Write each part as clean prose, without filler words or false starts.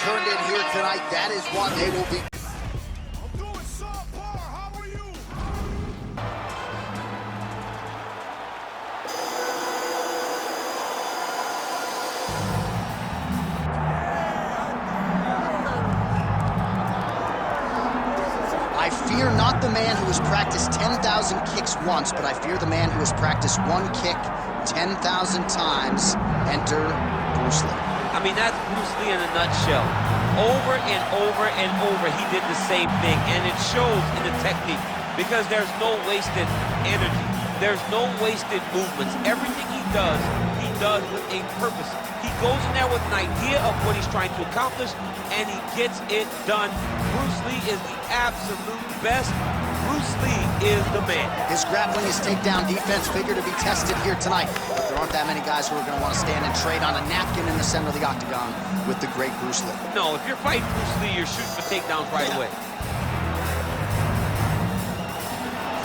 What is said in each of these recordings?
turned in here tonight. That is what they will be. I'm doing subpar. How are you? I fear not the man who has practiced 10,000 kicks once, but I fear the man who has practiced one kick 10,000 times. Enter Bruce Lee. I mean, that's Bruce Lee in a nutshell. Over and over and over, he did the same thing, and it shows in the technique because there's no wasted energy. There's no wasted movements. Everything he does with a purpose. He goes in there with an idea of what he's trying to accomplish, and he gets it done. Bruce Lee is the absolute best. Bruce Lee is the man. His grappling, his takedown defense figure to be tested here tonight. But there aren't that many guys who are going to want to stand and trade on a napkin in the center of the octagon with the great Bruce Lee. No, if you're fighting Bruce Lee, you're shooting for takedowns right away.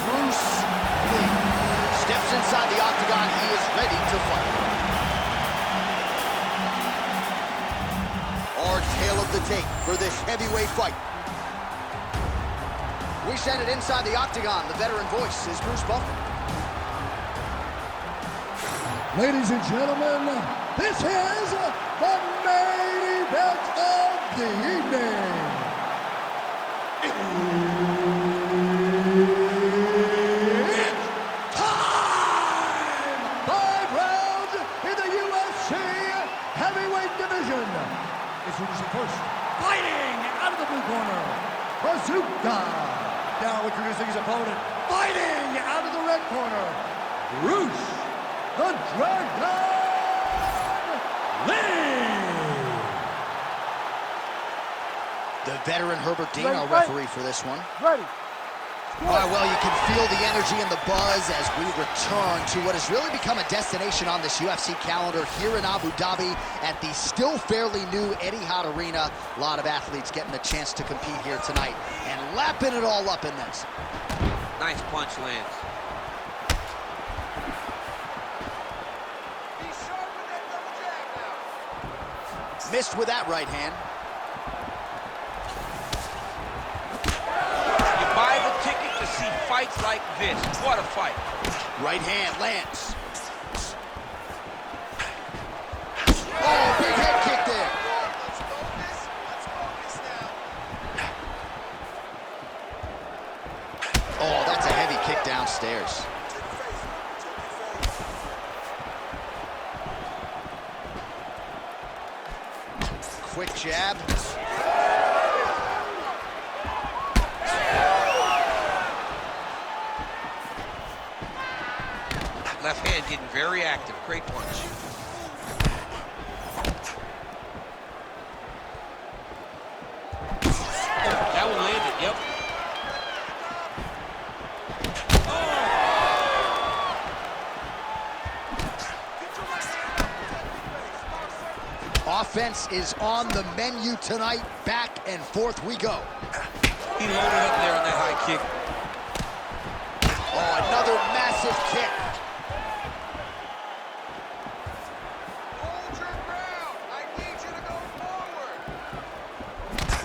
Bruce Lee steps inside the octagon. He is ready to fight. Our tale of the tape for this heavyweight fight. We send it inside the octagon. The veteran voice is Bruce Buffer. Ladies and gentlemen, this is the main event of the evening. It's time! 5 rounds in the UFC heavyweight division. Introducing first, fighting out of the blue corner, Bazooka. Now introducing his opponent, fighting out of the red corner, Bruce the Dragon Lee. The veteran Herbert Dean, our referee for this one. Ready. All right, well, you can feel the energy and the buzz as we return to what has really become a destination on this UFC calendar here in Abu Dhabi at the still fairly new Etihad Arena. A lot of athletes getting the chance to compete here tonight and lapping it all up in this. Nice punch lands. Be sharp with that double jab now. Missed with that right hand. Buy the ticket to see fights like this. What a fight. Right hand lands. Oh, big head kick there. Let's focus now. Oh, that's a heavy kick downstairs. Quick jab. Left hand getting very active. Great punch. That one landed, yep. Offense is on the menu tonight. Back and forth we go. He loaded up there on that high kick. Oh, another massive kick. Hold your ground. I need you to go forward.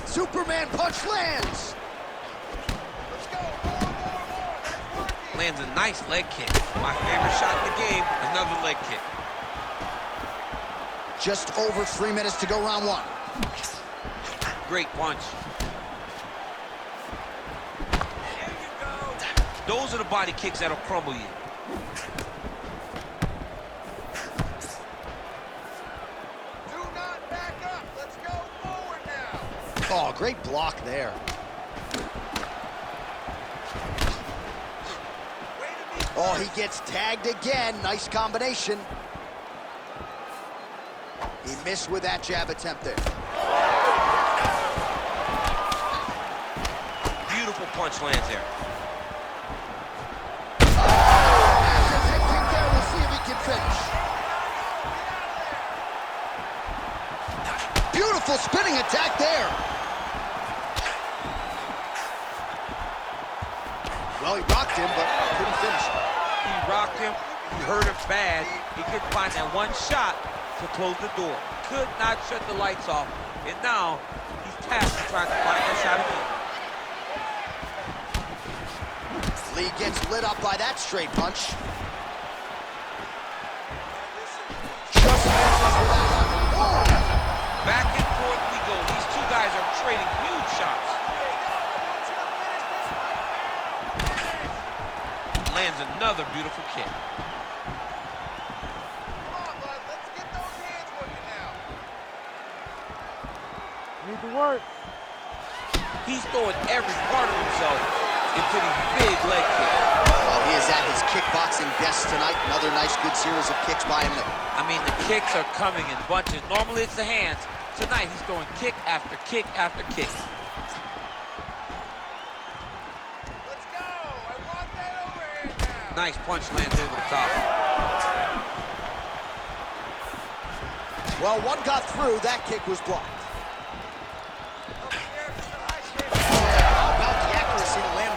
Superman punch lands. Let's go. More. That's working. Lands a nice leg kick. My favorite shot in the game, another leg kick. Just over 3 minutes to go round one. Great punch. Those are the body kicks that'll crumble you. Do not back up. Let's go forward now. Oh, great block there. Oh, he gets tagged again. Nice combination. He missed with that jab attempt there. Beautiful punch lands there. Massive head kick there. We'll see if he can finish. Beautiful spinning attack there. Well, he rocked him, but couldn't finish him. He rocked him. He hurt him bad. He couldn't find that one shot to close the door. Could not shut the lights off. And now he's tasked with trying to find that shot again. Lee gets lit up by that straight punch. Just misses with that one. Oh! Back and forth we go. These two guys are trading huge shots. Lands another beautiful kick. Need to work. He's throwing every part of himself into these big leg kicks. Well, he is at his kickboxing best tonight. Another nice, good series of kicks by him. I mean, the kicks are coming in bunches. Normally it's the hands. Tonight he's throwing kick after kick after kick. Let's go! I want that overhand now! Nice punch lands over the top. Well, one got through. That kick was blocked.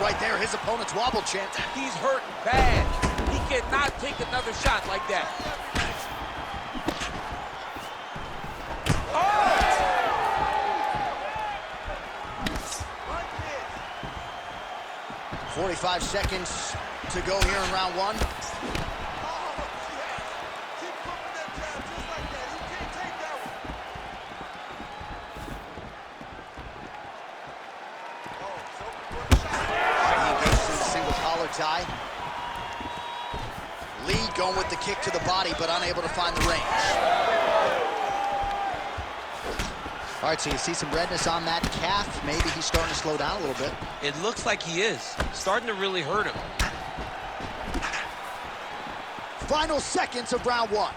Right there, his opponent's wobble chant. He's hurting bad. He cannot take another shot like that. Oh! 45 seconds to go here in round one. Tie. Lee going with the kick to the body, but unable to find the range. All right, so you see some redness on that calf. Maybe he's starting to slow down a little bit. It looks like he is. Starting to really hurt him. Final seconds of round one.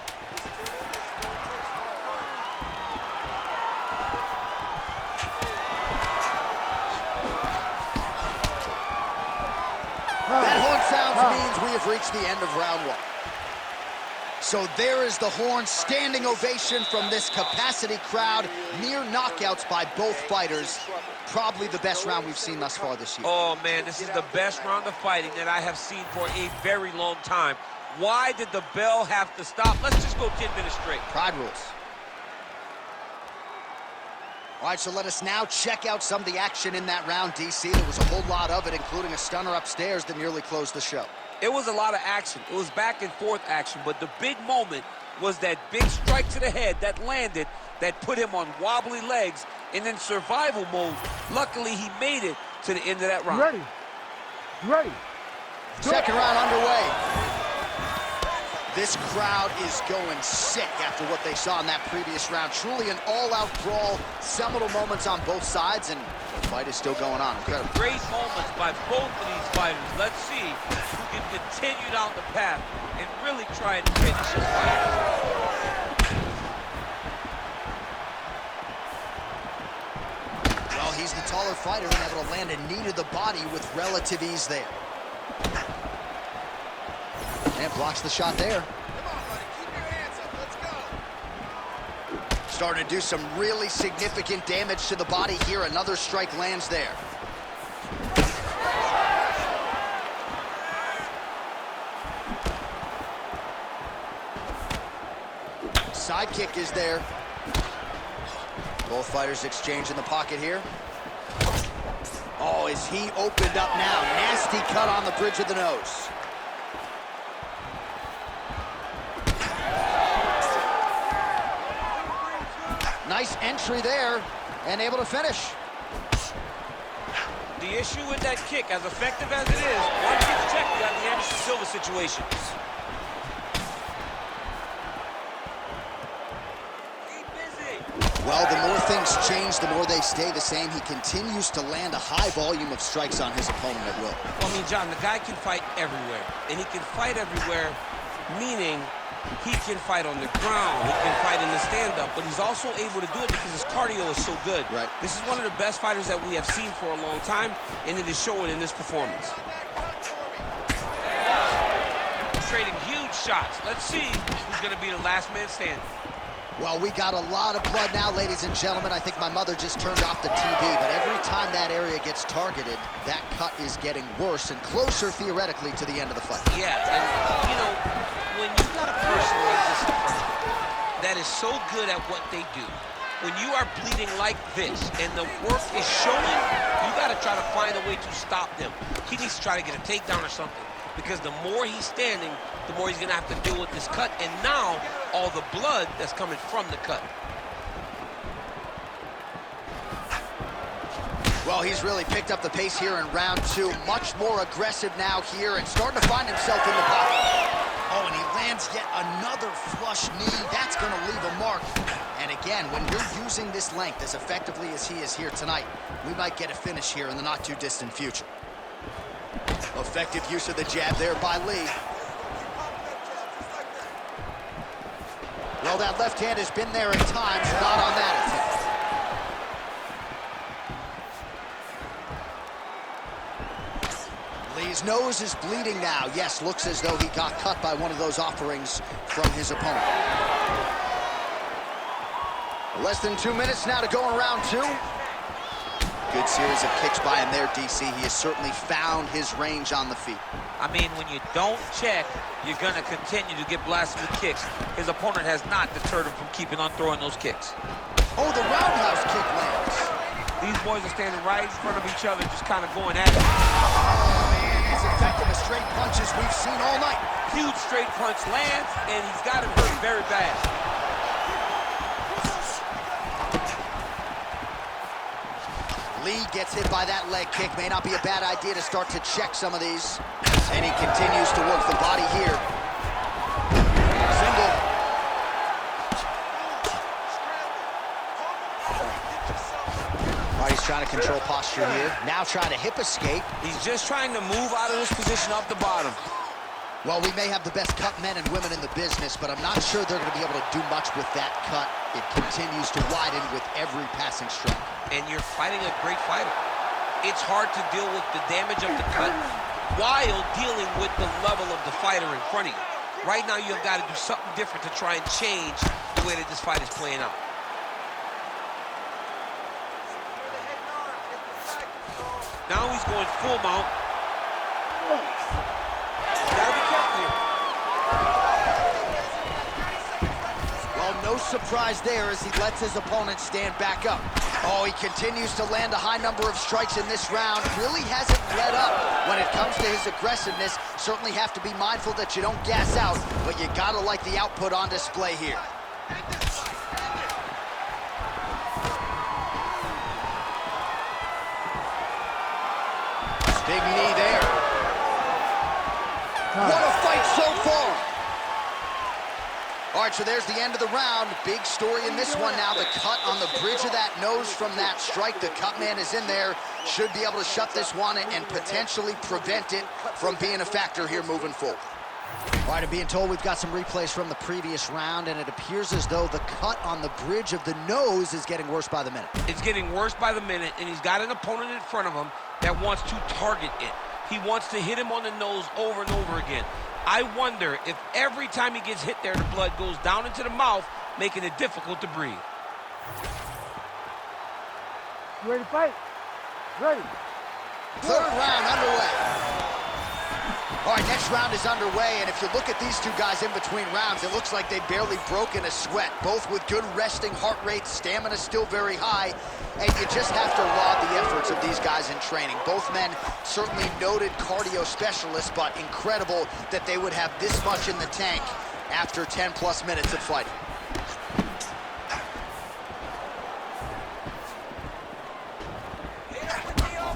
That horn sounds means we have reached the end of round one. So there is the horn, standing ovation from this capacity crowd. Near knockouts by both fighters. Probably the best round we've seen thus far this year. Oh, man, this is the best round of fighting that I have seen for a very long time. Why did the bell have to stop? Let's just go 10 minutes straight. Pride rules. All right, so let us now check out some of the action in that round, DC. There was a whole lot of it, including a stunner upstairs that nearly closed the show. It was a lot of action. It was back and forth action, but the big moment was that big strike to the head that landed, that put him on wobbly legs, and in survival mode. Luckily, he made it to the end of that round. Ready? Ready? Second round underway. This crowd is going sick after what they saw in that previous round. Truly an all-out brawl, seminal moments on both sides, and the fight is still going on. Incredible. Great moments by both of these fighters. Let's see who can continue down the path and really try and finish this fight. Well, he's the taller fighter and able to land a knee to the body with relative ease there. And blocks the shot there. Come on, buddy. Keep your hands up. Let's go. Starting to do some really significant damage to the body here. Another strike lands there. Side kick is there. Both fighters exchange in the pocket here. Oh, is he opened up now? Nasty cut on the bridge of the nose. Nice entry there, and able to finish. The issue with that kick, as effective as it is, once it's checked, you have the Anderson Silva situation. Keep busy. Well, the more things change, the more they stay the same. He continues to land a high volume of strikes on his opponent at will. Well, I mean, John, the guy can fight everywhere. And he can fight everywhere, meaning he can fight on the ground, he can fight in the stand-up, but he's also able to do it because his cardio is so good. Right. This is one of the best fighters that we have seen for a long time, and it is showing in this performance. Trading huge shots. Let's see who's going to be the last man standing. Well, we got a lot of blood now, ladies and gentlemen. I think my mother just turned off the TV, but every time that area gets targeted, that cut is getting worse and closer, theoretically, to the end of the fight. Yeah, and, you know, when you got a person like this in front of you that that is so good at what they do. When you are bleeding like this and the work is showing, you got to try to find a way to stop them. He needs to try to get a takedown or something, because the more he's standing, the more he's going to have to deal with this cut, and now all the blood that's coming from the cut. Well, he's really picked up the pace here in round 2. Much more aggressive now here and starting to find himself in the pocket. Oh, and he lands yet another flush knee. That's going to leave a mark. And again, when you're using this length as effectively as he is here tonight, we might get a finish here in the not-too-distant future. Effective use of the jab there by Lee. Well, that left hand has been there at times, not on that attempt. Lee's nose is bleeding now. Yes, looks as though he got cut by one of those offerings from his opponent. Less than 2 minutes now to go in round 2. Good series of kicks by him there, DC. He has certainly found his range on the feet. I mean, when you don't check, you're going to continue to get blasted with kicks. His opponent has not deterred him from keeping on throwing those kicks. Oh, the roundhouse kick lands. These boys are standing right in front of each other, just kind of going at it. As effective as straight punches we've seen all night. Huge straight punch lands, and he's got him hurt very bad. Lee gets hit by that leg kick. May not be a bad idea to start to check some of these. And he continues to work the body here. Single. All right, he's trying to control posture here. Now trying to hip escape. He's just trying to move out of this position off the bottom. Well, we may have the best cut men and women in the business, but I'm not sure they're going to be able to do much with that cut. It continues to widen with every passing strike. And you're fighting a great fighter. It's hard to deal with the damage of the cut while dealing with the level of the fighter in front of you. Right now, you've got to do something different to try and change the way that this fight is playing out. Now he's going full mount. Gotta be careful here. Well, no surprise there as he lets his opponent stand back up. Oh, he continues to land a high number of strikes in this round. Really hasn't let up when it comes to his aggressiveness. Certainly have to be mindful that you don't gas out, but you gotta like the output on display here. Big knee there. What a fight so far. All right, so there's the end of the round. Big story in this one now. The cut on the bridge of that nose from that strike. The cut man is in there. Should be able to shut this one and potentially prevent it from being a factor here moving forward. All right, I'm being told we've got some replays from the previous round, and it appears as though the cut on the bridge of the nose is getting worse by the minute. It's getting worse by the minute, and he's got an opponent in front of him that wants to target it. He wants to hit him on the nose over and over again. I wonder if every time he gets hit there, the blood goes down into the mouth, making it difficult to breathe. You ready to fight? Ready. Third round underway. All right, next round is underway, and if you look at these two guys in between rounds, it looks like they've barely broken a sweat, both with good resting heart rates, stamina still very high, and you just have to laud the efforts of these guys in training. Both men certainly noted cardio specialists, but incredible that they would have this much in the tank after 10-plus minutes of fighting.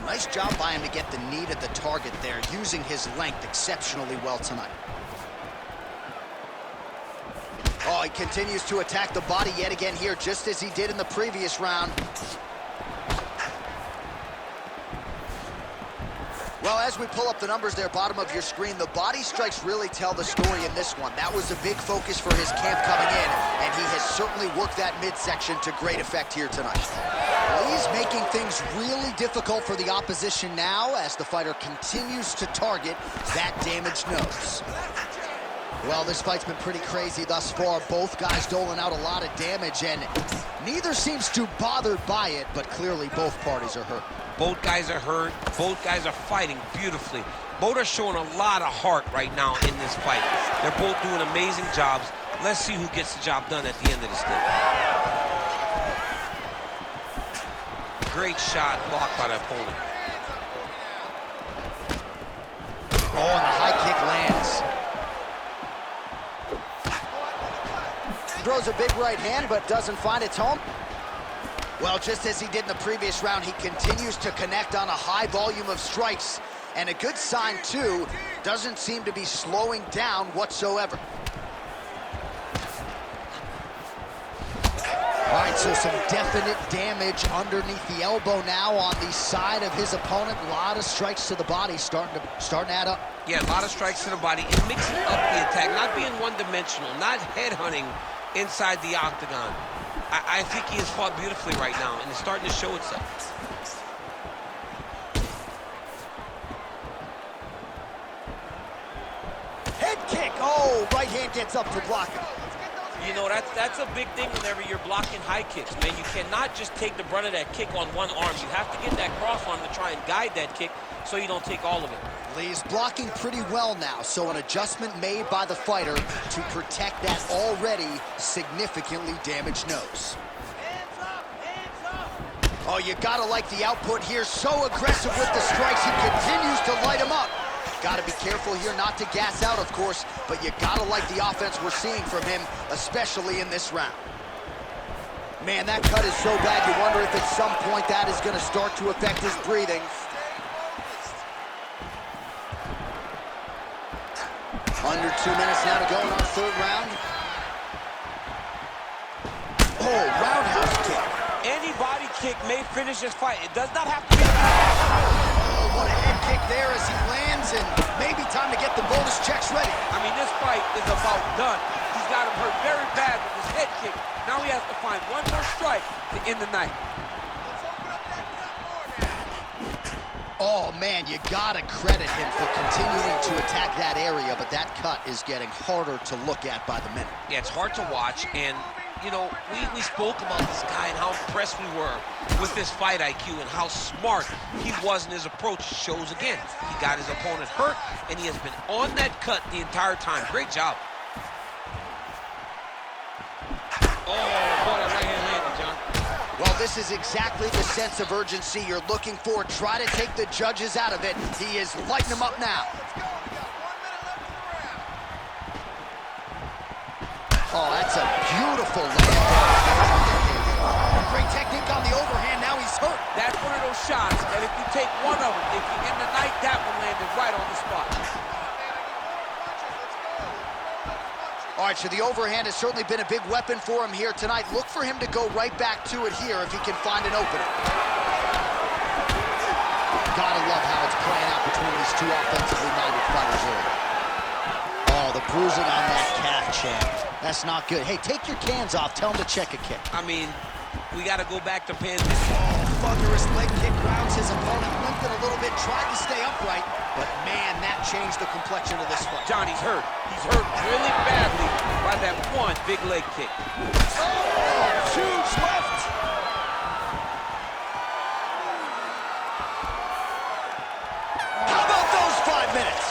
Nice job by him to get the knee to the target there, using his length exceptionally well tonight. Oh, he continues to attack the body yet again here, just as he did in the previous round. Well, as we pull up the numbers there, bottom of your screen, the body strikes really tell the story in this one. That was a big focus for his camp coming in, and he has certainly worked that midsection to great effect here tonight. He's making things really difficult for the opposition now as the fighter continues to target that damaged nose. Well, this fight's been pretty crazy thus far. Both guys doling out a lot of damage, and neither seems too bothered by it, but clearly both parties are hurt. Both guys are hurt. Both guys are fighting beautifully. Both are showing a lot of heart right now in this fight. They're both doing amazing jobs. Let's see who gets the job done at the end of this thing. Great shot blocked by the opponent. Oh, and the high kick lands. Throws a big right hand, but doesn't find its home. Well, just as he did in the previous round, he continues to connect on a high volume of strikes. And a good sign, too, doesn't seem to be slowing down whatsoever. All right, so some definite damage underneath the elbow now on the side of his opponent. A lot of strikes to the body starting to add up. Yeah, a lot of strikes to the body and mixing up the attack, not being one-dimensional, not headhunting inside the octagon. I think he has fought beautifully right now, and it's starting to show itself. Head kick. Oh, right hand gets up to block it. You know, that's a big thing whenever you're blocking high kicks, man. You cannot just take the brunt of that kick on one arm. You have to get that cross arm to try and guide that kick so you don't take all of it. He's blocking pretty well now, so an adjustment made by the fighter to protect that already significantly damaged nose. Hands up! Hands up! Oh, you gotta like the output here. So aggressive with the strikes, he continues to light him up. Gotta be careful here not to gas out, of course, but you gotta like the offense we're seeing from him, especially in this round. Man, that cut is so bad, you wonder if at some point that is gonna start to affect his breathing. Under 2 minutes now to go in our third round. Oh, roundhouse kick. Any body kick may finish this fight. It does not have to be. Oh, what a head kick there as he lands, and maybe time to get the bonus checks ready. I mean, this fight is about done. He's got him hurt very bad with his head kick. Now he has to find one more strike to end the night. Oh, man, you gotta credit him for continuing to attack that area, but that cut is getting harder to look at by the minute. Yeah, it's hard to watch, and, you know, we spoke about this guy and how impressed we were with his fight IQ and how smart he was in his approach. Shows again. He got his opponent hurt, and he has been on that cut the entire time. Great job. Oh, boy, that right hand landed, John. Well, this is exactly the sense of urgency you're looking for. Try to take the judges out of it. He is lighting them up now. Oh, that's a beautiful land. Great technique on the overhand. Now he's hurt. That's one of those shots that if you take one of them, if you end the night, that one landed right on the spot. All right, so the overhand has certainly been a big weapon for him here tonight. Look for him to go right back to it here if he can find an opening. Gotta love how it's playing out between these two offensively minded fighters here. Oh, the bruising on that calf, champ. That's not good. Hey, take your cans off. Tell him to check a kick. I mean, we got to go back to pins. Oh, thunderous leg kick grounds his opponent, limping a little bit, tried to stay upright, but man, that changed the complexion of this fight. Johnny's hurt. He's hurt really badly by that one big leg kick. Oh, huge left. How about those 5 minutes?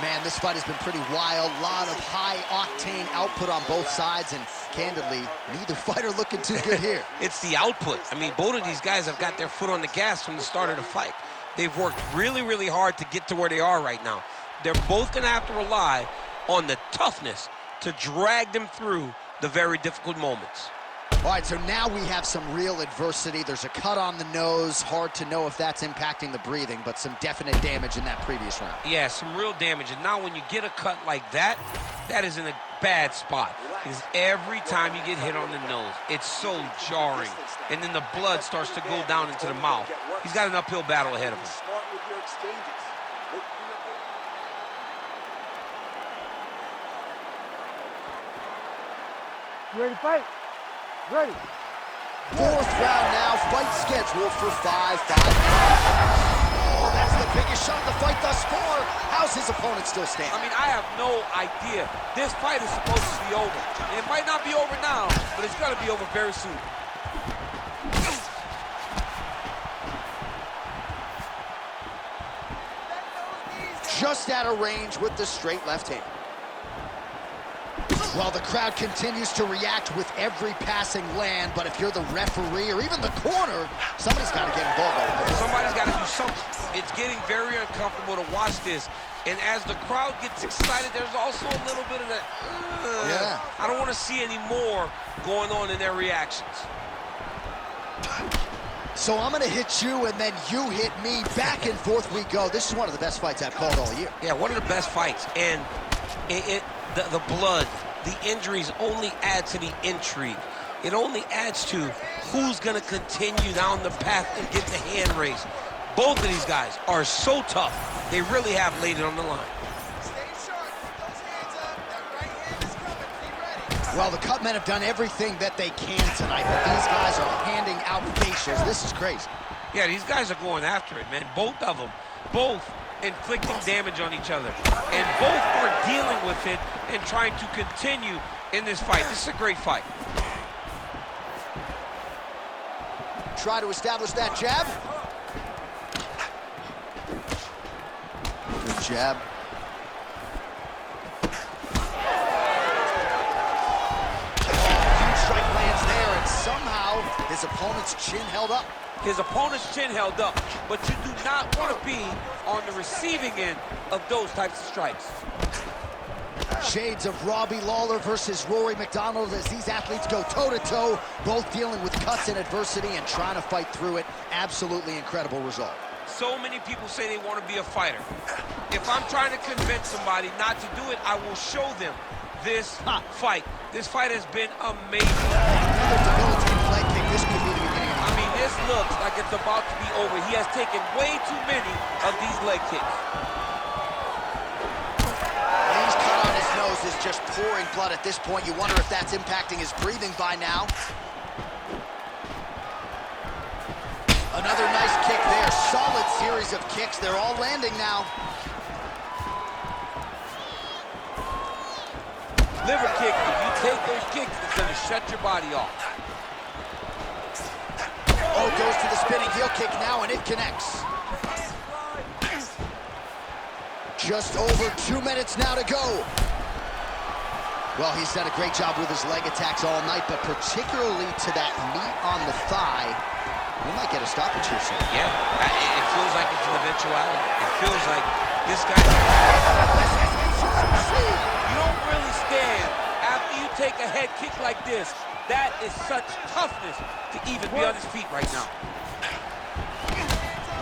Man, this fight has been pretty wild. A lot of high-octane output on both sides, and candidly, neither fighter looking too good here. It's the output. I mean, both of these guys have got their foot on the gas from the start of the fight. They've worked really, really hard to get to where they are right now. They're both going to have to rely on the toughness to drag them through the very difficult moments. All right, so now we have some real adversity. There's a cut on the nose. Hard to know if that's impacting the breathing, but some definite damage in that previous round. Yeah, some real damage. And now when you get a cut like that, that is in a bad spot. Because every time you get hit on the nose, it's so jarring. And then the blood starts to go down into the mouth. He's got an uphill battle ahead of him. You ready to fight? Ready. Fourth round now, fight scheduled for 5 minutes. Oh, that's the biggest shot of the fight thus far. How's his opponent still standing? I mean, I have no idea. This fight is supposed to be over. And it might not be over now, but it's going to be over very soon. Just out of range with the straight left hand. Well, the crowd continues to react with every passing land, but if you're the referee or even the corner, somebody's got to get involved. Somebody's got to do something. It's getting very uncomfortable to watch this. And as the crowd gets excited, there's also a little bit of that, yeah. I don't want to see any more going on in their reactions. So I'm going to hit you, and then you hit me. Back and forth we go. This is one of the best fights I've called all year. Yeah, one of the best fights. And the blood, the injuries only add to the intrigue. It only adds to who's going to continue down the path and get the hand raised. Both of these guys are so tough. They really have laid it on the line. Stay sharp. Put those hands up. That right hand is coming. Be ready. Well, the cut men have done everything that they can tonight, but these guys are handing out facials. This is crazy. Yeah, these guys are going after it, man. Both of them. Both inflicting damage on each other. And both are dealing with it and trying to continue in this fight. This is a great fight. Try to establish that jab. Good jab. Huge strike lands there, and somehow his opponent's chin held up. His opponent's chin held up, but you do not want to be on the receiving end of those types of strikes. Shades of Robbie Lawler versus Rory McDonald as these athletes go toe-to-toe, both dealing with cuts and adversity and trying to fight through it. Absolutely incredible result. So many people say they want to be a fighter. If I'm trying to convince somebody not to do it, I will show them this fight. This fight has been amazing. Another debilitating leg kick. This could be the beginning of I mean, this looks like it's about to be over. He has taken way too many of these leg kicks. Lee's cut on his nose is just pouring blood at this point. You wonder if that's impacting his breathing by now. Another nice kick there. Solid series of kicks. They're all landing now. Liver kick, if you take those kicks, it's going to shut your body off. Oh, goes to the spinning heel kick now, and it connects. Just over 2 minutes now to go. Well, he's done a great job with his leg attacks all night, but particularly to that meat on the thigh. We might get a stoppage here soon. Yeah, it feels like it's an eventuality. It feels like this guy... You don't really stand after you take a head kick like this. That is such toughness to even be on his feet right now.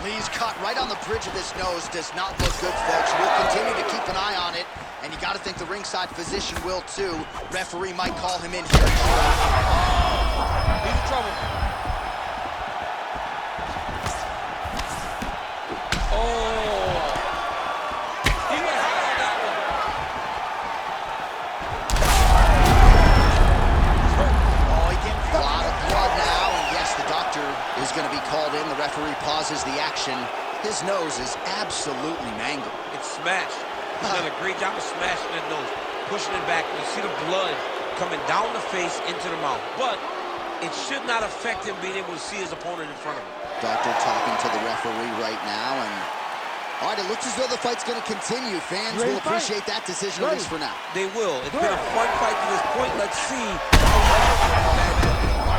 Lee's cut right on the bridge of his nose does not look good, folks. We'll continue to keep an eye on it, and you got to think the ringside physician will too. Referee might call him in here. He's in trouble. Going to be called in. The referee pauses the action. His nose is absolutely mangled. It's smashed. He's done a great job of smashing his nose, pushing it back. You see the blood coming down the face into the mouth. But it should not affect him being able to see his opponent in front of him. Doctor talking to the referee right now, and all right, it looks as though the fight's going to continue. Fans will appreciate that decision, at least for now. They will. It's been a fun fight to this point. Let's see.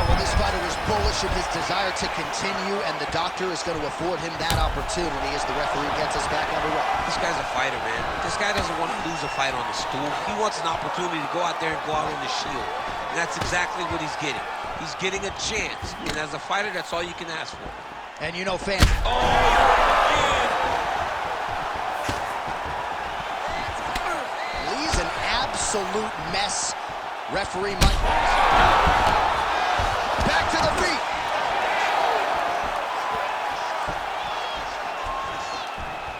Well, this fighter is bullish in his desire to continue, and the doctor is going to afford him that opportunity as the referee gets us back underway. This guy's a fighter, man. This guy doesn't want to lose a fight on the stool. He wants an opportunity to go out there and go out on the shield. And that's exactly what he's getting. He's getting a chance. And as a fighter, that's all you can ask for. And you know, fans... Oh, man. Lee's an absolute mess. Referee Mike... Back to the feet.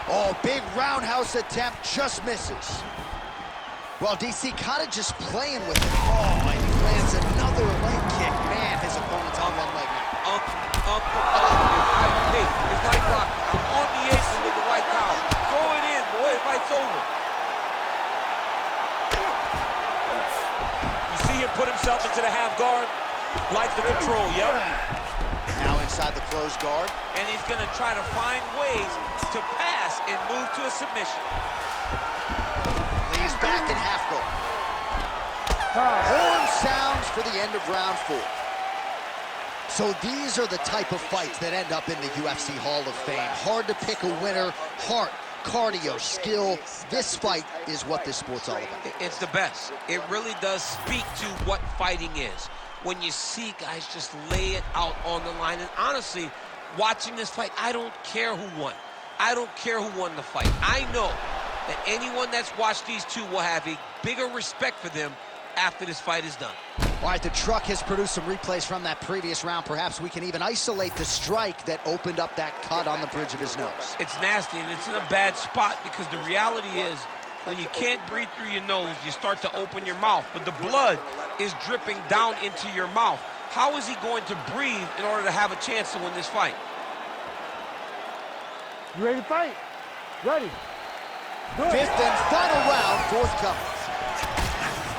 Oh, big roundhouse attempt, just misses. Well, DC kind of just playing with it. Oh, and he lands another leg kick. Man, his opponent's on one leg now. Hey, it's like rock. I'm on the apron with the white towel. Throw it in, boy. The fight's over. You see him put himself into the half guard? Like the control, yep. Now inside the closed guard. And he's going to try to find ways to pass and move to a submission. Lee's back in half guard. Horn sounds for the end of round 4. So these are the type of fights that end up in the UFC Hall of Fame. Hard to pick a winner. Heart, cardio, skill. This fight is what this sport's all about. It's the best. It really does speak to what fighting is. When you see guys just lay it out on the line. And honestly, watching this fight, I don't care who won. I don't care who won the fight. I know that anyone that's watched these two will have a bigger respect for them after this fight is done. All right, the truck has produced some replays from that previous round. Perhaps we can even isolate the strike that opened up that cut on the bridge of his nose. It's nasty, and it's in a bad spot because the reality is when you can't breathe through your nose, you start to open your mouth, but the blood is dripping down into your mouth. How is he going to breathe in order to have a chance to win this fight? You ready to fight? Ready. Fifth and final round, forthcoming.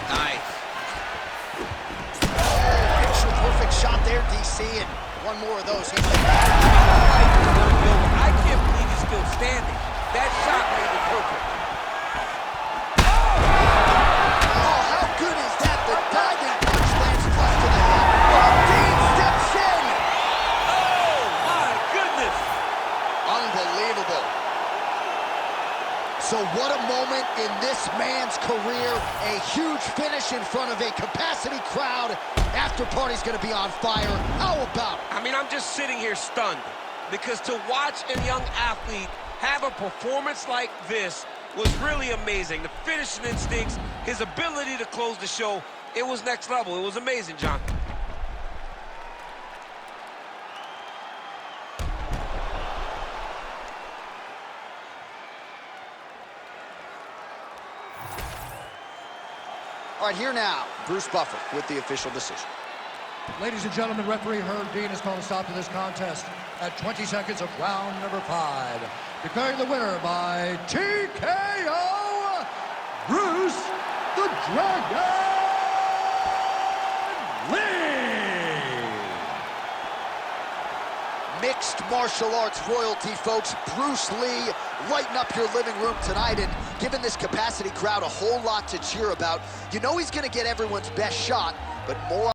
Nice. Picture perfect shot there, DC, and one more of those. I can't believe he's still standing. That shot made it perfect. Oh, how good is that? The diving punch lands close to the head. Oh, Dean steps in. Oh, my goodness. Unbelievable. So what a moment in this man's career. A huge finish in front of a capacity crowd. After party's gonna be on fire. How about it? I mean, I'm just sitting here stunned because to watch a young athlete have a performance like this was really amazing. The finishing instincts, his ability to close the show, it was next level. It was amazing, John. All right, here now, Bruce Buffer with the official decision. Ladies and gentlemen, referee Herb Dean has called a stop to this contest at 20 seconds of round number 5. Declaring the winner by TKO, Bruce the Dragon Lee. Mixed martial arts royalty, folks. Bruce Lee lighting up your living room tonight and giving this capacity crowd a whole lot to cheer about. You know he's going to get everyone's best shot, but more